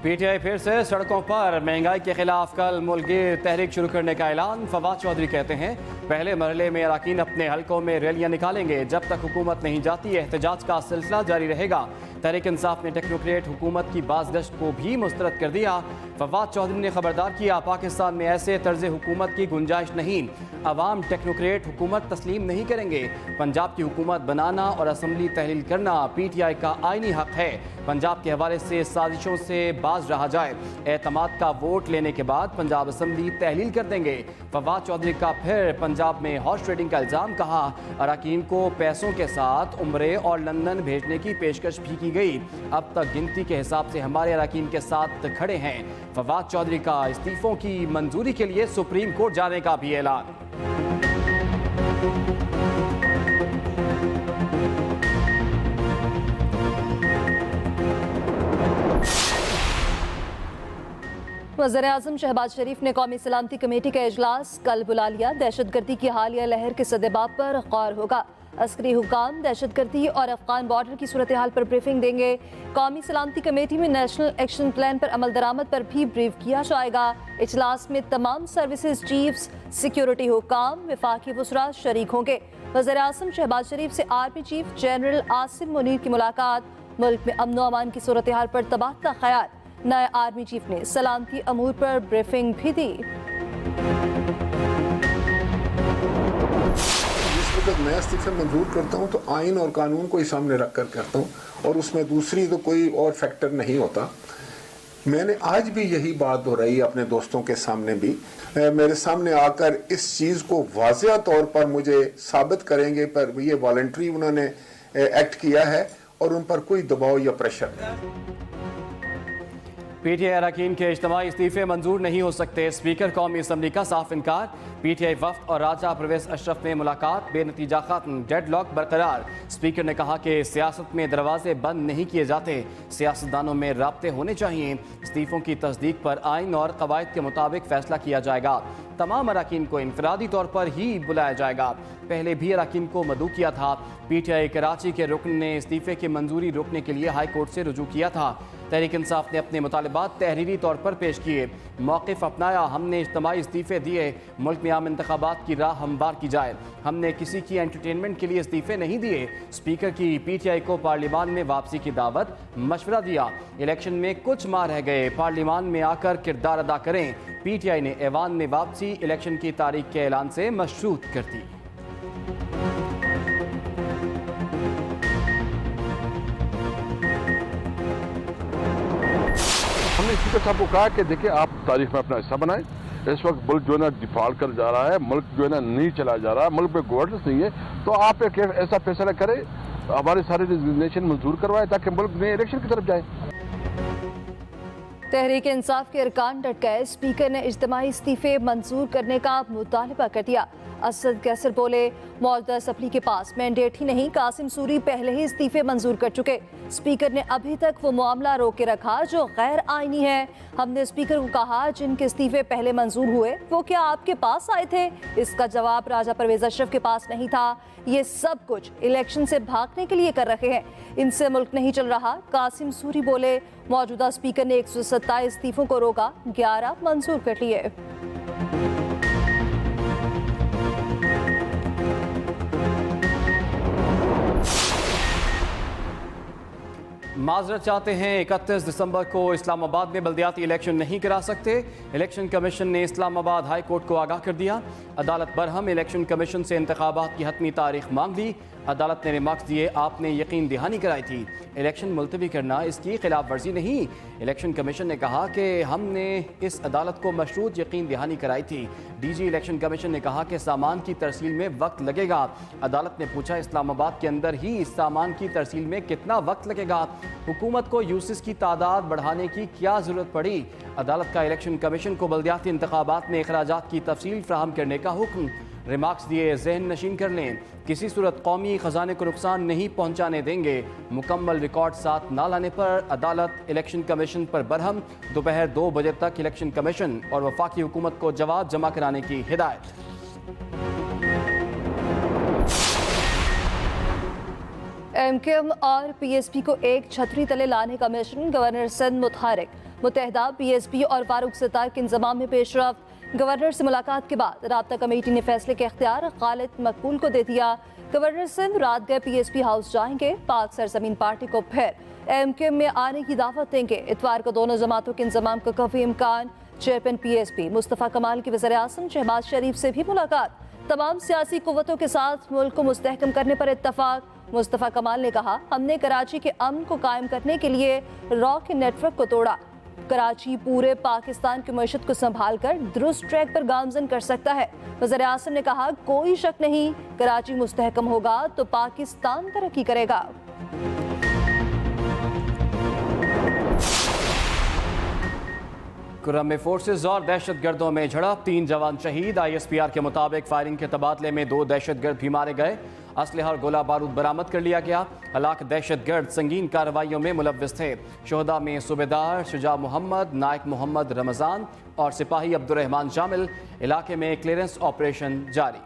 PTI फिर से सड़कों पर महंगाई के खिलाफ कल मुल्कगीर तहरीक शुरू करने का ऐलान। फवाद चौधरी कहते हैं पहले मरहले में अरकान अपने हलकों में रैलियां निकालेंगे, जब तक हुकूमत नहीं जाती एहतजाज का सिलसिला जारी रहेगा। तहरीक इंसाफ ने टेक्नोक्रेट हुकूमत की बाज़गश्त को भी मुस्तरद कर दिया। फवाद चौधरी ने खबरदार किया, पाकिस्तान में ऐसे तर्ज हुकूमत की गुंजाइश नहीं, अवाम टेक्नोक्रेट हुकूमत तस्लीम नहीं करेंगे। पंजाब की हुकूमत बनाना और असम्बली तहलील करना पीटीआई का आईनी हक है। पंजाब के हवाले से साजिशों से बाज रहा जाए। एतमाद का वोट लेने के बाद पंजाब असम्बली तहलील कर देंगे। फवाद चौधरी का फिर पंजाब में हॉर्स ट्रेडिंग का इल्ज़ाम। कहा अरकान को पैसों के साथ उम्रे और लंदन भेजने की पेशकश भी की गई। अब तक गिनती के हिसाब से हमारे अरकान के साथ खड़े हैं। फवाद चौधरी का इस्तीफों की मंजूरी के लिए सुप्रीम कोर्ट जाने का भी ऐलान। वज़ीर-ए-आज़म शहबाज शरीफ ने कौमी सलामती कमेटी का इजलास कल बुला लिया। दहशतगर्दी की हालिया लहर के सद्देबाब पर गौर होगा। अस्करी हुकाम दहशतगर्दी और अफगान बॉर्डर की सूरत हाल पर ब्रीफिंग देंगे। कौमी सलामती कमेटी में नेशनल एक्शन प्लान पर अमल दरामद पर भी ब्रीफ किया जाएगा। इजलास में तमाम सर्विसेज चीफ्स, सिक्योरिटी हुकाम, वफाकी वज़रा शरीक होंगे। वज़ीर-ए-आज़म शहबाज शरीफ से army chief general Asim Munir की मुलाकात। मुल्क में अमन व अमान की सूरत हाल पर तबादला ख्याल। नए आर्मी चीफ ने सलामती अमूर पर ब्रीफिंग भी दी। जब मैं इस्तीफे मंजूर करता हूँ तो आइन और कानून को ही सामने रख कर करता हूँ, और उसमें दूसरी तो कोई और फैक्टर नहीं होता। मैंने आज भी यही बात दोहराई अपने दोस्तों के सामने भी। मेरे सामने आकर इस चीज़ को वाज़ेह तौर पर मुझे साबित करेंगे, पर ये वॉलंटरी उन्होंने एक्ट किया है और उन पर कोई दबाव या प्रेशर नहीं। पीटीआई अरकान के इज्तिमाई इस्तीफे मंजूर नहीं हो सकते, स्पीकर कौमी असम्बली का साफ इनकार। पीटीआई वफ्द और राजा परवेज अशरफ में मुलाकात, बेनतीजा खत्म, डेडलॉक बरकरार। स्पीकर ने कहा कि सियासत में दरवाजे बंद नहीं किए जाते, सियासतदानों में राब्ते होने चाहिए। इस्तीफों की तस्दीक पर आइन और कवायद के मुताबिक फैसला किया जाएगा। तमाम अरकान को इनफरादी तौर पर ही बुलाया जाएगा। पहले भी अरकान को मदऊ किया था। पीटीआई कराची के रुकन ने इस्तीफे की मंजूरी रोकने के लिए हाई कोर्ट से रुजू किया था। तहरीक इंसाफ ने अपने मुतालबात तहरीरी तौर पर पेश किए, मौक़िफ़ अपनाया। हमने इज्तिमाई इस्तीफे दिए, मुल्क में आम इंतखाबात की राह हमवार की जाए। हमने किसी की एंटरटेनमेंट के लिए इस्तीफे नहीं दिए। स्पीकर की पीटीआई को पार्लियामान में वापसी की दावत, मशवरा दिया। इलेक्शन में कुछ माह रह गए, पार्लियामान में आकर किरदार अदा करें। पीटीआई ने ऐवान में वापसी इलेक्शन की तारीख के ऐलान से मशरूत कर दी। हमने स्पीकर साहब को कहा कि देखिए आप तारीख में अपना हिस्सा बनाएं। इस वक्त मुल्क जो है ना डिफॉल्ट कर जा रहा है, मुल्क जो है ना नहीं चला जा रहा, मुल्क में गवर्नेंस नहीं है, तो आप एक ऐसा फैसला करें, हमारे सारे रिजिग्नेशन मंजूर करवाएं ताकि मुल्क में इलेक्शन की तरफ जाए। तहरीक इंसाफ के अरकान डट गए। स्पीकर ने इज्तिमाई इस्तीफे मंजूर करने का मुतालबा कर दिया। असद कैसर बोले, मौजूदा असम्बली के पास मैंडेट ही नहीं, कासिम सूरी पहले ही इस्तीफे मंजूर कर चुके। स्पीकर ने अभी तक वो मामला रोक के रखा जो गैर आईनी है। हमने स्पीकर को कहा जिनके इस्तीफे पहले मंजूर हुए वो क्या आपके पास आए थे? इसका जवाब राजा परवेज अशरफ के पास नहीं था। ये सब कुछ इलेक्शन से भागने के लिए कर रहे हैं, इनसे मुल्क नहीं चल रहा। कासिम सूरी बोले, मौजूदा स्पीकर ने 127 इस्तीफों को रोका, 11 मंजूर कर लिए। माजरत चाहते हैं, 31 दिसंबर को इस्लामाबाद में बल्दियाती इलेक्शन नहीं करा सकते। इलेक्शन कमीशन ने इस्लामाबाद हाई कोर्ट को आगाह कर दिया। अदालत बरहम, इलेक्शन कमीशन से इंतखाबात की हतमी तारीख मांग ली। अदालत ने रिमार्क्स दिए, आपने यकीन दहानी कराई थी, इलेक्शन मुलतवी करना इसकी खिलाफ वर्जी नहीं। इलेक्शन कमीशन ने कहा कि हमने इस अदालत को मशरूत यकीन दहानी कराई थी। डीजी इलेक्शन कमीशन ने कहा कि सामान की तरसील में वक्त लगेगा। अदालत ने पूछा, इस्लामाबाद के अंदर ही इस सामान की तरसील में कितना वक्त लगेगा? हुकूमत को यूसिस की तादाद बढ़ाने की क्या ज़रूरत पड़ी? अदालत का इलेक्शन कमीशन को बल्दियाती इंतखाबात में अखराजात की तफसील फ्राहम करने का हुक्म। रिमार्क्स दिए, जहन नशीन कर लें, किसी सूरत कौमी ख़जाने को नुकसान नहीं पहुँचाने देंगे। मुकम्मल रिकॉर्ड साथ ना लाने पर अदालत इलेक्शन कमीशन पर बरहम। दोपहर 2 बजे तक इलेक्शन कमीशन और वफाकी हुकूमत को जवाब जमा कराने की हिदायत। एमक्यूएम और पीएसपी को एक छतरी तले लाने का मिशन, गवर्नर सिंध मुतहरिक। मुत्तहदा पीएसपी और फारूक सत्तार के इंतजाम में पेशरफ्त। गवर्नर से मुलाकात के बाद राब्ता कमेटी ने फैसले के इख्तियार खालिद मकबूल को दे दिया। गवर्नर सिंध रात गए पीएसपी हाउस जाएंगे। पाक सरजमीन पार्टी को फिर एमक्यूएम में आने की दावत देंगे। इतवार को दोनों जमातों के इंतजाम का काफी इम्कान। चेयरमैन पीएसपी मुस्तफ़ा कमाल की वज़ीर आज़म शहबाज शरीफ से भी मुलाकात। तमाम सियासी कुव्वतों के साथ मुल्क को मुस्तहकम करने पर इत्तफाक। मुस्तफ़ा कमाल ने कहा, हमने कराची के अमन को कायम करने के लिए रॉ के नेटवर्क को तोड़ा। कराची पूरे पाकिस्तान की मईशत को संभाल कर दुरुस्त ट्रैक पर गामजन कर सकता है। वज़ीर आज़म ने कहा, कोई शक नहीं, कराची मुस्तहकम होगा तो पाकिस्तान तरक्की करेगा। कुर्रम में फोर्सेस और दहशतगर्दों में झड़प, 3 जवान शहीद। ISPR के मुताबिक फायरिंग के तबादले में 2 दहशतगर्द भी मारे गए। असलहा और गोला बारूद बरामद कर लिया गया। हलाक दहशतगर्द संगीन कार्रवाइयों में मुलव्विस थे। शोहदा में सूबेदार शुजा मोहम्मद, नायक मोहम्मद रमज़ान और सिपाही अब्दुर्रहमान शामिल। इलाके में क्लियरेंस ऑपरेशन जारी।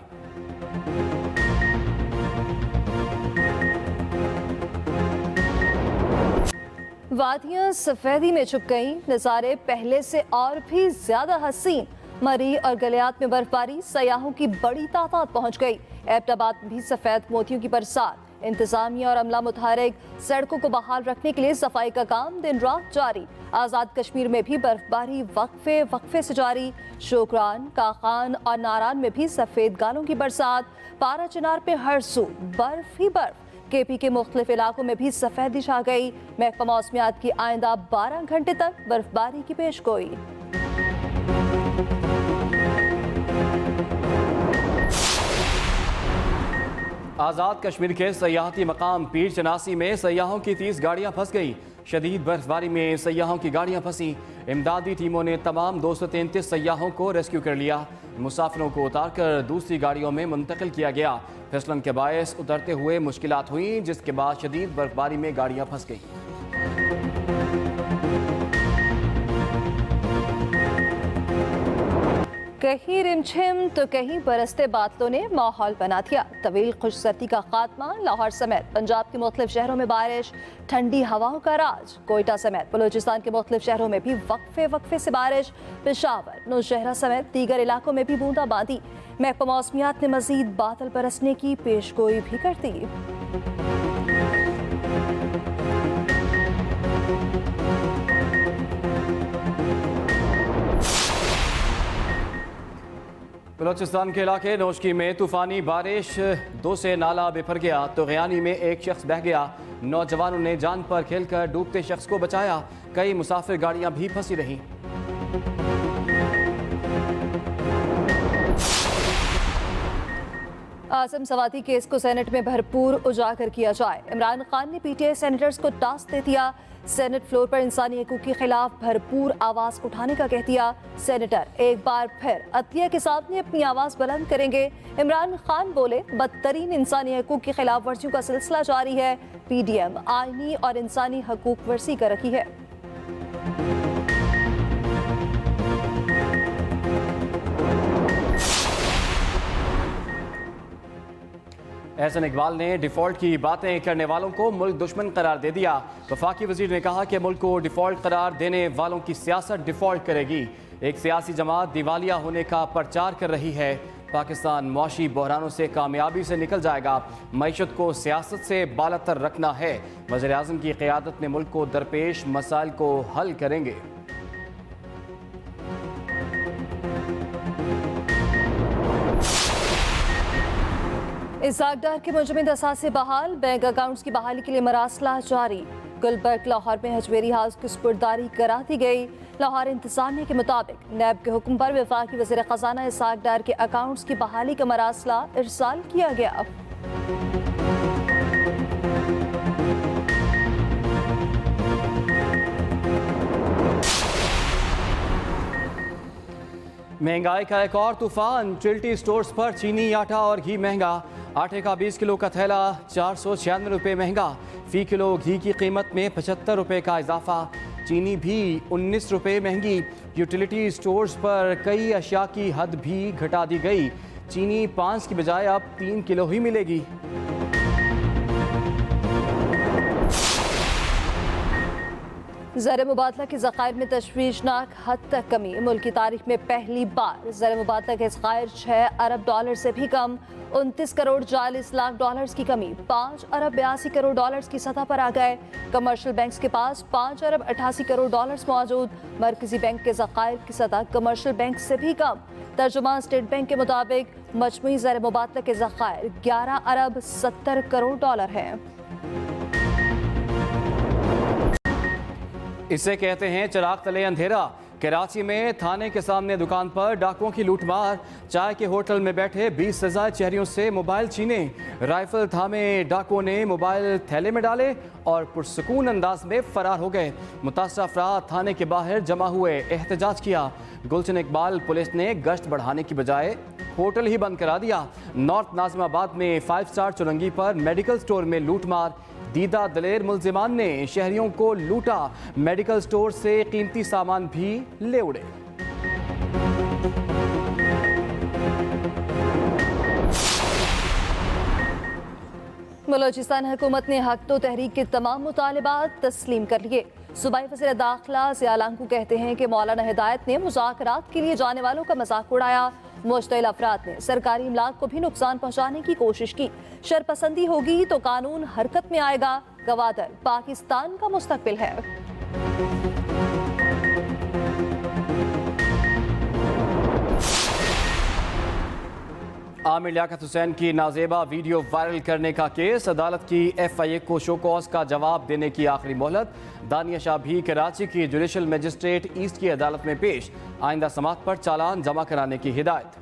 वादियां सफेदी में छुप गईं, नज़ारे पहले से और भी ज्यादा हसीन। मरी और गलियात में बर्फबारी, सयाहों की बड़ी तादाद पहुंच गई। एबटाबाद में भी सफेद मोतियों की बरसात। इंतजामिया और अमला मुतहरिक, सड़कों को बहाल रखने के लिए सफाई का काम दिन रात जारी। आज़ाद कश्मीर में भी बर्फबारी वक्फे से जारी। शोकरान, काखान और नारान में भी सफेद गालों की बरसात। पारा चिनार पे हर सू बर्फ ही बर्फ। केपी के मुख्तलिफ इलाकों में भी सफेदी छा गई। महकमा मौसमियात की आइंदा 12 घंटे तक बर्फबारी की पेशगोई। आज़ाद कश्मीर के सयाहती मकाम पीर चनासी में सयाहों की 30 गाड़ियां फंस गई। शदीद बर्फबारी में सयाहों की गाड़ियां फंसी। इमदादी टीमों ने तमाम 233 सयाहों को रेस्क्यू कर लिया। मुसाफिरों को उतारकर दूसरी गाड़ियों में मुंतकिल किया गया। फिसलन के बायस उतरते हुए मुश्किलात हुई, जिसके बाद शदीद बर्फबारी में गाड़ियां फंस गईं। कहीं रिमझिम तो कहीं बरसते बादलों ने माहौल बना दिया। तवील खुश सर्दी का खात्मा, लाहौर समेत पंजाब के मुख्तलिफ शहरों में बारिश, ठंडी हवाओं का राज। कोयटा समेत बलूचिस्तान के मुख्तलिफ शहरों में भी वक्फे से बारिश। पेशावर, नौशहरा समेत दीगर इलाकों में भी बूंदाबांदी। महकमा मौसमियात ने मजीद बादल बरसने की पेशगोई भी कर दी। बलूचिस्तान के इलाके नौशकी में तूफानी बारिश, 2 से नाला बिफर गया तो गयानी में एक शख्स बह गया। नौजवानों ने जान पर खेलकर डूबते शख्स को बचाया। कई मुसाफिर गाड़ियां भी फंसी रहीं। आजम सवाती केस को सेनेट में भरपूर उजागर किया जाए। इमरान खान ने पीटीआई सेनेटर्स को टास्क दे दिया। सेनेट फ्लोर पर इंसानी हकूक के खिलाफ भरपूर आवाज उठाने का कह दिया। सेनेटर एक बार फिर अदलिया के सामने अपनी आवाज बुलंद करेंगे। इमरान खान बोले, बदतरीन इंसानी हकूक की खिलाफ वर्जियों का सिलसिला जारी है। पीडीएम आईनी और इंसानी हकूक वर्जी कर रही है। एहसन इकबाल ने डिफ़ॉल्ट की बातें करने वालों को मुल्क दुश्मन करार दे दिया। वफाकी वजीर ने कहा कि मुल्क को डिफ़ॉल्ट करार देने वालों की सियासत डिफ़ॉल्ट करेगी। एक सियासी जमात दिवालिया होने का प्रचार कर रही है। पाकिस्तान मुआशी बहरानों से कामयाबी से निकल जाएगा। मईशत को सियासत से बालातर रखना है। वज़ीर आज़म की क़यादत में मुल्क को दरपेश मसाइल को हल करेंगे। इसाक डार के मुंजमद असासे बहाल, बैंक अकाउंट्स की बहाली के लिए मरासला जारी। गुलबर्ग लाहौर में हजवेरी हाउस की सुपुर्दारी करा दी गई। लाहौर इंतजामिया के मुताबिक नैब के हुक्म पर वफाकी वज़ीर ख़जाना इसाक डार के अकाउंट्स की बहाली का मरासला इरसाल किया गया। महंगाई का एक और तूफान, चिल्टी स्टोर्स पर चीनी, आटा और घी महंगा। आटे का 20 किलो का थैला 496 रुपये महंगा। फ़ी किलो घी की कीमत में 75 रुपये का इजाफा। चीनी भी 19 रुपये महंगी। यूटिलिटी स्टोर्स पर कई अशिया की हद भी घटा दी गई। चीनी 5 की बजाय अब 3 किलो ही मिलेगी। ज़र मुबादला के ज़खायर में तशवीशनाक हद तक कमी। मुल्क की तारीख में पहली बार ज़र मुबादला के ज़खायर 6 अरब डॉलर से भी कम, 29 करोड़ 40 लाख डॉलर्स की कमी, 5 अरब 82 करोड़ डॉलर्स की सतह पर आ गए। कमर्शियल बैंक्स के पास 5 अरब 88 करोड़ डॉलर्स मौजूद। मरकजी बैंक के ज़खायर की सतह कमर्शियल बैंक से भी कम। तर्जुमान स्टेट बैंक के मुताबिक मजमूई ज़र मुबादला के ज़खायर 11 अरब 70 करोड़ डॉलर हैं। इसे कहते हैं चिराग तले अंधेरा। कराची में थाने के सामने दुकान पर डाकुओं की लूटमार। चाय के होटल में बैठे 20 से ज़ायद शहरियों से मोबाइल छीने। राइफल थामे डाकुओं ने मोबाइल थैले में डाले और पुरसुकून अंदाज में फरार हो गए। मुतासरा अफराद थाने के बाहर जमा हुए, एहतजाज किया। गुलशन इकबाल पुलिस ने गश्त बढ़ाने की बजाय होटल ही बंद करा दिया। नॉर्थ नाजिमाबाद में 5 स्टार चुरंगी पर मेडिकल स्टोर में लूटमार। दीदा दलेर मुल्जिमान ने शहरियों को लूटा, मेडिकल स्टोर से कीमती सामान भी ले उड़े। बलोचिस्तान हुकूमत ने हक तो तहरीक के तमाम मुतालिबात तस्लीम कर लिए। सूबाई वज़ीर दाखिला ज़िया लांगू कहते हैं कि मौलाना हिदायत ने मुज़ाकरात के लिए जाने वालों का मजाक उड़ाया। मुश्तिल अफराद ने सरकारी इमलाक को भी नुकसान पहुँचाने की कोशिश की। शरपसंदी होगी तो कानून हरकत में आएगा। गवादर पाकिस्तान का मुस्तकबिल है। आमिर लियाकत हुसैन की नाजेबा वीडियो वायरल करने का केस। अदालत की FIA को शो कॉज का जवाब देने की आखिरी मोहलत। दानिया शाह भी कराची की जुडिशल मजिस्ट्रेट ईस्ट की अदालत में पेश। आइंदा समात पर चालान जमा कराने की हिदायत।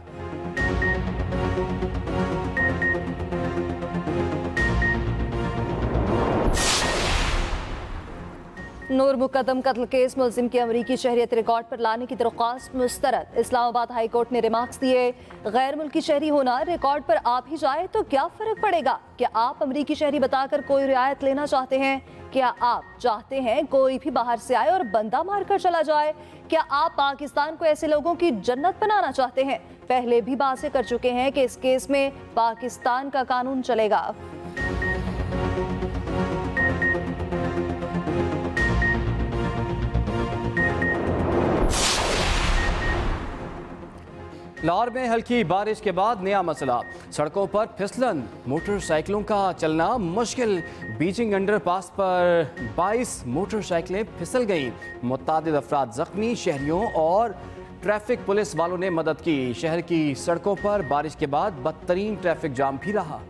नूर मुकदम कत्ल केस मुलजिम की अमरीकी शहरियत रिकॉर्ड पर लाने की दरख्वास्त मुस्तरद। इस्लामाबाद हाई कोर्ट ने रिमार्क्स दिए, गैर मुल्की शहरी होना रिकॉर्ड पर आ भी जाए तो क्या फ़र्क पड़ेगा? क्या आप अमरीकी शहरी बताकर कोई रियायत लेना चाहते हैं? क्या आप चाहते हैं कोई भी बाहर से आए और बंदा मारकर चला जाए? क्या आप पाकिस्तान को ऐसे लोगों की जन्नत बनाना चाहते हैं? पहले भी बातें कर चुके हैं कि इस केस में पाकिस्तान का कानून चलेगा। लाहौर में हल्की बारिश के बाद नया मसला, सड़कों पर फिसलन, मोटरसाइकिलों का चलना मुश्किल। बीजिंग अंडरपास पर 22 मोटरसाइकिलें फिसल गईं। मुतादिद अफराद जख्मी, शहरियों और ट्रैफिक पुलिस वालों ने मदद की। शहर की सड़कों पर बारिश के बाद बदतरीन ट्रैफिक जाम भी रहा।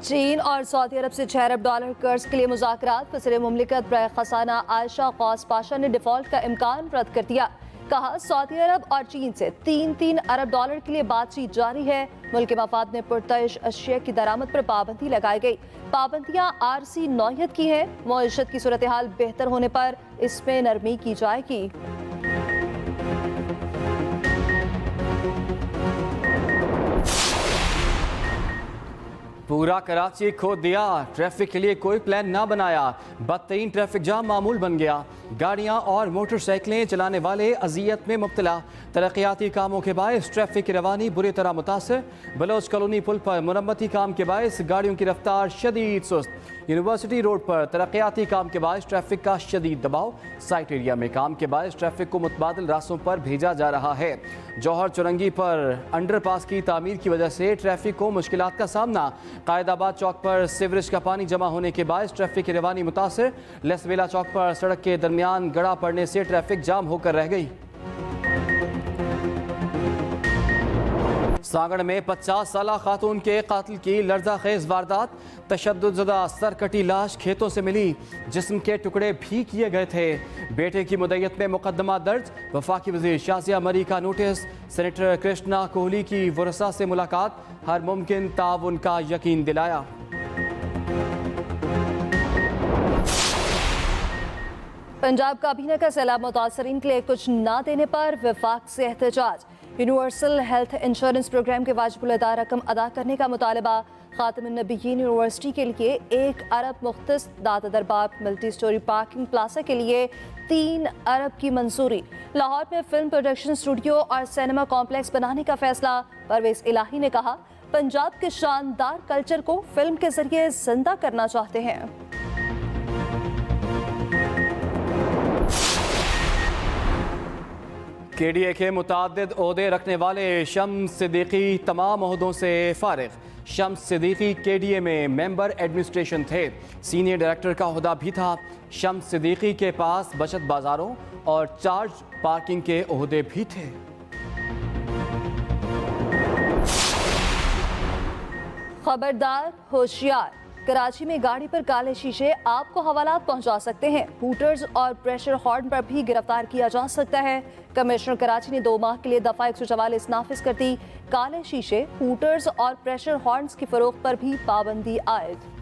चीन और सऊदी अरब से 6 अरब डॉलर कर्ज के लिए मुज़ाकरात। वज़ीर मुमलिकत बराए खजाना आयशा गौस पाशा ने डिफ़ॉल्ट का इम्कान रद्द कर दिया। कहा, सऊदी अरब और चीन से 3-3 अरब डॉलर के लिए बातचीत जारी है। मुल्क के मफाद में पुरतश अशिया की दरामद पर पाबंदी लगाई गई। पाबंदियाँ आरसी नौयत की हैं। मईशत की सूरत हाल बेहतर होने पर इसमें नरमी की जाएगी। पूरा कराची खो दिया, ट्रैफिक के लिए कोई प्लान ना बनाया। बदतरीन ट्रैफिक जाम मामूल बन गया। गाड़ियां और मोटरसाइकिलें चलाने वाले अजियत में मुब्तला। तरक्याती कामों के बायस ट्रैफिक की रवानी बुरी तरह मुतासर। बलोच कॉलोनी पुल पर मुरम्मती काम के बायस गाड़ियों की रफ्तार शदीद सुस्त। यूनिवर्सिटी रोड पर तरक्याती काम के बायस ट्रैफिक का शदीद दबाव। साइट एरिया में काम के बायस ट्रैफिक को मुतबादिल रास्तों पर भेजा जा रहा है। जौहर चुरंगी पर अंडरपास की तामीर की वजह से ट्रैफिक को मुश्किलात का सामना। कायदाबाद चौक पर सीवरेज का पानी जमा होने के बायस ट्रैफिक की रवानी मुतासर। लेसवेला चौक पर सड़क के दरमियान गड़ा पड़ने से ट्रैफिक जाम होकर रह गई। सांगड़ में 50 साला खातून के कातिल की लर्ज़ाखेज वारदात। तशद्दुदज़दा सरकटी लाश खेतों से मिली, जिस्म के टुकड़े भी किए गए थे। बेटे की मुद्दत में मुकदमा दर्ज। वफाकी वज़ीर शाज़िया मरी का नोटिस। सेनेटर कृष्णा कोहली की वरसा से मुलाकात, हर मुमकिन ताउन का यकीन दिलाया। पंजाब काबीना का सैलाब मुतासरीन के लिए कुछ ना देने पर वफाक से एहतजाज। यूनिवर्सल हेल्थ इंश्योरेंस प्रोग्राम के वाजिबुल अदा रकम अदा करने का मुतालबा। खातिमुन्नबिय्यीन यूनिवर्सिटी के लिए 1 अरब मुख्तस दाता दरबार मल्टी स्टोरी पार्किंग प्लाजा के लिए 3 अरब की मंजूरी। लाहौर में फिल्म प्रोडक्शन स्टूडियो और सिनेमा कॉम्प्लेक्स बनाने का फैसला। परवेज इलाही ने कहा, पंजाब के शानदार कल्चर को फिल्म के जरिए जिंदा करना चाहते हैं। KDA के मुताद्दिद ओहदे रखने वाले शम्स सिद्दीकी तमाम ओहदों से फारिग। शम्स सिद्दीकी KDA में मेंबर एडमिनिस्ट्रेशन थे, सीनियर डायरेक्टर का ओहदा भी था। शम्स सिद्दीकी के पास बचत बाजारों और चार्ज पार्किंग के ओहदे भी थे। खबरदार, होशियार, कराची में गाड़ी पर काले शीशे आपको हवालात पहुंचा सकते हैं। हूटर्स और प्रेशर हॉर्न पर भी गिरफ्तार किया जा सकता है। कमिश्नर कराची ने 2 माह के लिए दफा 144 नाफिज कर दी। काले शीशे, हूटर्स और प्रेशर हॉर्न्स की फरोख्त पर भी पाबंदी आयद।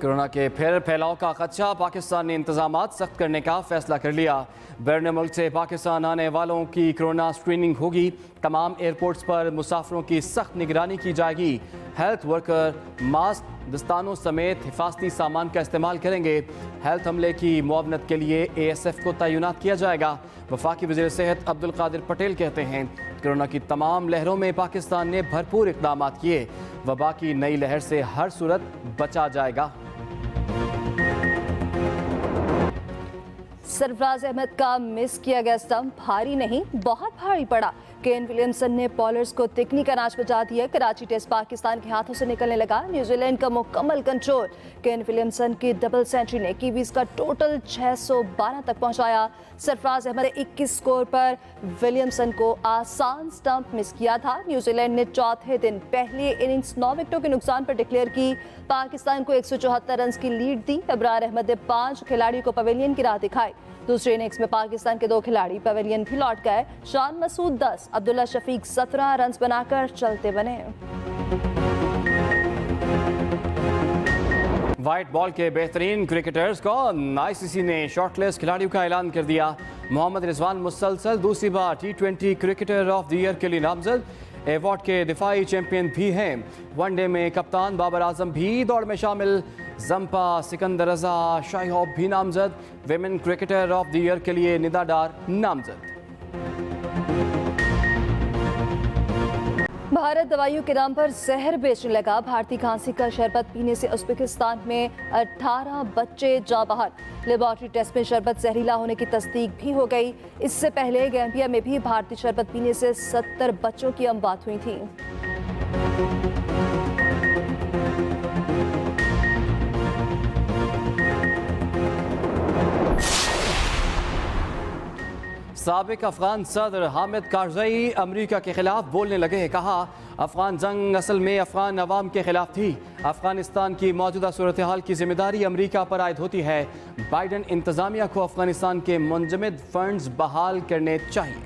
कोरोना के फिर फैलाव का खदशा, पाकिस्तान ने इंतजामात सख्त करने का फैसला कर लिया। बैरून मुल्क से पाकिस्तान आने वालों की कोरोना स्क्रीनिंग होगी। तमाम एयरपोर्ट्स पर मुसाफिरों की सख्त निगरानी की जाएगी। हेल्थ वर्कर मास्क, दस्तानों समेत हिफाजती सामान का इस्तेमाल करेंगे। हेल्थ अमले की मुआवनत के लिए ASF को तैनात किया जाएगा। वफाकी वज़ीर सेहत अब्दुल कादिर पटेल कहते हैं, कोरोना की तमाम लहरों में पाकिस्तान ने भरपूर इक़दाम किए। वबा की नई लहर से हर सूरत बचा जाएगा। सरफराज अहमद का मिस किया गया स्टंप भारी नहीं, बहुत भारी पड़ा। केन विलियमसन ने बॉलर्स को तिकनी का नाच बजा दिया। कराची टेस्ट पाकिस्तान के हाथों से निकलने लगा। न्यूजीलैंड का मुकम्मल कंट्रोल। केन विलियमसन की डबल सेंचुरी ने कीवीज का टोटल 612 तक पहुंचाया। सरफराज अहमद ने 21 स्कोर पर विलियमसन को आसान स्टंप मिस किया था। न्यूजीलैंड ने चौथे दिन पहली इनिंग्स 9 विकेटों के नुकसान पर डिक्लेयर की। पाकिस्तान को 174 रन की लीड दी। अबरार अहमद ने 5 खिलाड़ियों को पवेलियन की राह दिखाई। दूसरे इनिंग्स में पाकिस्तान के 2 खिलाड़ी पवेलियन भी लौट गए। शान मसूद 10, अब्दुल्ला शफीक 17 रन बनाकर चलते बने। व्हाइट बॉल के बेहतरीन क्रिकेटर्स को ICC ने शॉर्टलिस्ट खिलाड़ियों का ऐलान कर दिया। मोहम्मद रिजवान मुसलसल दूसरी बार T20 cricketer of the year के लिए नामजद। अवार्ड के दिफाई चैंपियन भी हैं। वनडे में कप्तान बाबर आजम भी दौड़ में शामिल। जंपा, सिकंदर रजा, शाही होप भी नामजद। Women cricketer of the year के लिए निदा डार नामजद। भारत दवाइयों के नाम पर जहर बेचने लगा। भारतीय खांसी का शरबत पीने से उज़्बेकिस्तान में 18 बच्चे जा बाहर। लेबॉर्ट्री टेस्ट में शरबत जहरीला होने की तस्दीक भी हो गई। इससे पहले गैम्बिया में भी भारतीय शरबत पीने से 70 बच्चों की अमवात हुई थी। साबिक अफगान सदर हामिद कारज़ई अमेरिका के खिलाफ बोलने लगे। कहा, अफगान जंग असल में अफगान अवाम के खिलाफ थी। अफगानिस्तान की मौजूदा सूरत हाल की जिम्मेदारी अमेरिका पर आयद होती है। बाइडन इंतजामिया को अफगानिस्तान के मुंजमद फंड्स बहाल करने चाहिए।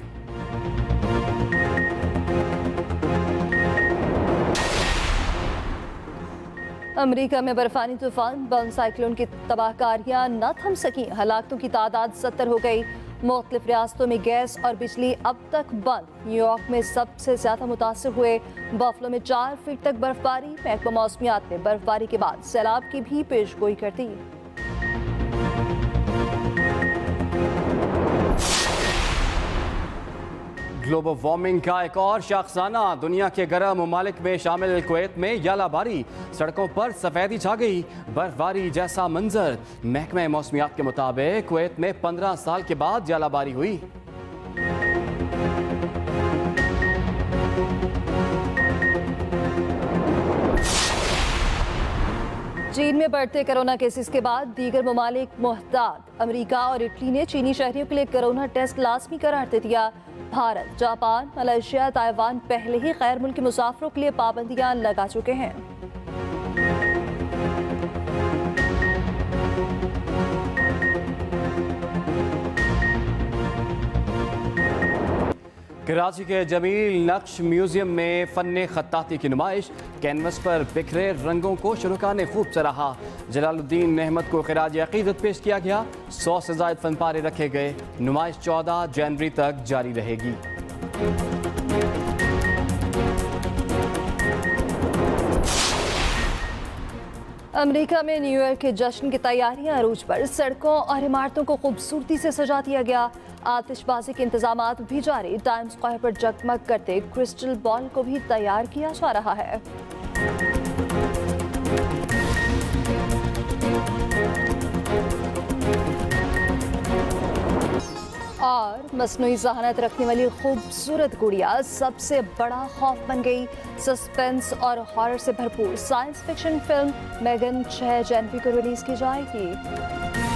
अमेरिका में बर्फानी तूफान बम साइक्लोन की तबाहकारियां न थम सकी। हलाकतों की तादाद 70 हो गई। मुख्तलिफ रियासतों में गैस और बिजली अब तक बंद। न्यूयॉर्क में सबसे ज्यादा मुतासर हुए। बफलो में 4 फीट तक बर्फबारी। महकमा मौसमियात ने बर्फबारी के बाद सैलाब की भी पेशगोई कर दी। ग्लोबल वार्मिंग का एक और शाखसाना। दुनिया के गर्म ममालिक में शामिल कुवैत में यालाबारी। सड़कों पर सफेदी छा गई। बर्फबारी जैसा मंजर। महकमा मौसमियात के मुताबिक कुवैत में 15 साल के बाद यालाबारी हुई। चीन में बढ़ते कोरोना केसेस के बाद दीगर ममालिक मुहतात। अमेरिका और इटली ने चीनी शहरियों के लिए कोरोना टेस्ट लाजमी करार दे दिया। भारत, जापान, मलेशिया, ताइवान पहले ही गैर मुल्की मुसाफिरों के लिए पाबंदियां लगा चुके हैं। कराची के जमील नक्श म्यूजियम में फन्ने खत्ताती की नुमाइश। कैनवस पर बिखरे रंगों को शुरका ने खूब सराहा। जलालुद्दीन नेहमत को खिराज अकीदत पेश किया गया। 100 से ज़ायद फनपारे रखे गए। नुमाइश 14 जनवरी तक जारी रहेगी। अमेरिका में न्यू ईयर के जश्न की तैयारियां अरूज पर। सड़कों और इमारतों को खूबसूरती से सजा दिया गया। आतिशबाजी के इंतजाम भी जारी। टाइम्स स्क्वायर पर जगमग करते क्रिस्टल बॉल को भी तैयार किया जा रहा है। और मसनूई जहानत रखने वाली खूबसूरत गुड़िया सबसे बड़ा खौफ बन गई। सस्पेंस और हॉरर से भरपूर साइंस फिक्शन फिल्म मेगन 6 जनवरी को रिलीज की जाएगी।